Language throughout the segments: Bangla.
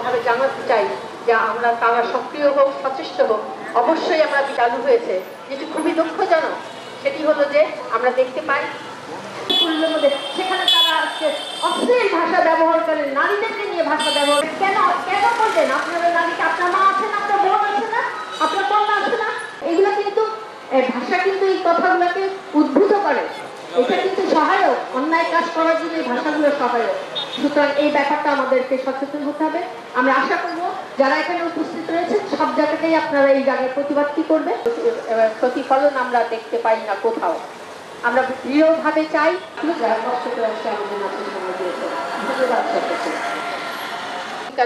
ভাবে জানাতে চাই যে আমরা তারা সক্রিয় হোক, সচেষ্ট হোক। অবশ্যই আমরা চালু হয়েছে, যেটি খুবই দুঃখজনক সেটি হলো যে আমরা দেখতে পাই সেখানে তারা আজকে অশ্লীল ভাষা ব্যবহার করেন, নারীদেরকে নিয়ে ভাষা ব্যবহার কেন কেন করবেন? আপনারা নারীকে, আপনার মা আছে না, আপনার বোন আছে না, আপনার কন্যা আছে না? এগুলো কিন্তু ভাষা কিন্তু এই কথাগুলোকে উদ্ভূত করে। এটা কিন্তু সহায়ক, অন্যায় কাজ করার জন্য এই ভাষাগুলো সহায়ক। সুতরাং এই ব্যাপারটা আমাদেরকে সচেতন হতে হবে। আমরা আশা করব যারা এখানে উপস্থিত রয়েছেন সব জায়গাতেই আপনারা এই জায়গায় প্রতিবাদ কি করবে। প্রতিফলন আমরা দেখতে পাই না কোথাও। আমরা দৃঢ়ভাবে চাই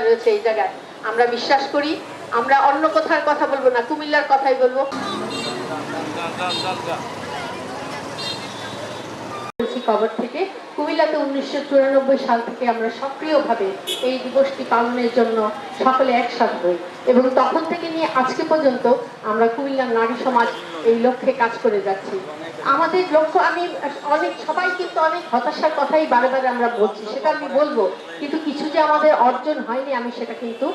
রয়েছে এই জায়গায়। আমরা বিশ্বাস করি, আমরা অন্য কোথার কথা বলবো না, কুমিল্লার কথাই বলবো। খবর থেকে কুমিল্লাতে 1994 সাল থেকে আমরা সক্রিয়ভাবে এই দিবসটি পালনের জন্য সকলে একসাথে হই এবং তখন থেকে নিয়ে আজকে পর্যন্ত আমরা কুমিল্লার নারী সমাজ এই লক্ষ্যে কাজ করে যাচ্ছি। আমাদের লক্ষ্য, আমি অনেক সবাই কিন্তু অনেক হতাশার কথাই বারে বারে আমরা বলছি, সেটা আমি বলবো, কিন্তু কিছু যে আমাদের অর্জন হয়নি আমি সেটা কিন্তু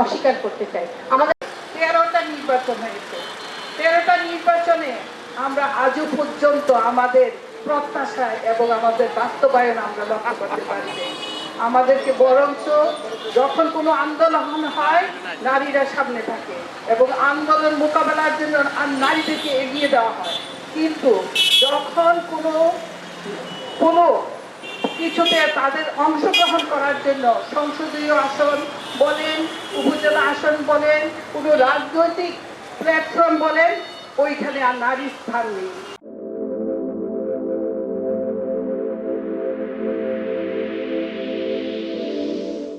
অস্বীকার করতে চাই। আমাদের 13টা নির্বাচন হয়েছে, 13টা নির্বাচনে আমরা আজও পর্যন্ত আমাদের প্রত্যাশা এবং আমাদের বাস্তবায়ন আমরা লক্ষ্য করতে পারি। আমাদেরকে বরঞ্চ যখন কোনো আন্দোলন হয় নারীরা সামনে থাকে এবং আন্দোলন মোকাবেলার জন্য নারীদেরকে এগিয়ে দেওয়া হয়, কিন্তু যখন কোনো কিছুতে তাদের অংশগ্রহণ করার জন্য সংসদীয় আসন বলেন, উপজেলা আসন বলেন, কোনো রাজনৈতিক প্ল্যাটফর্ম বলেন, ওইখানে আর নারীর স্থান নেই।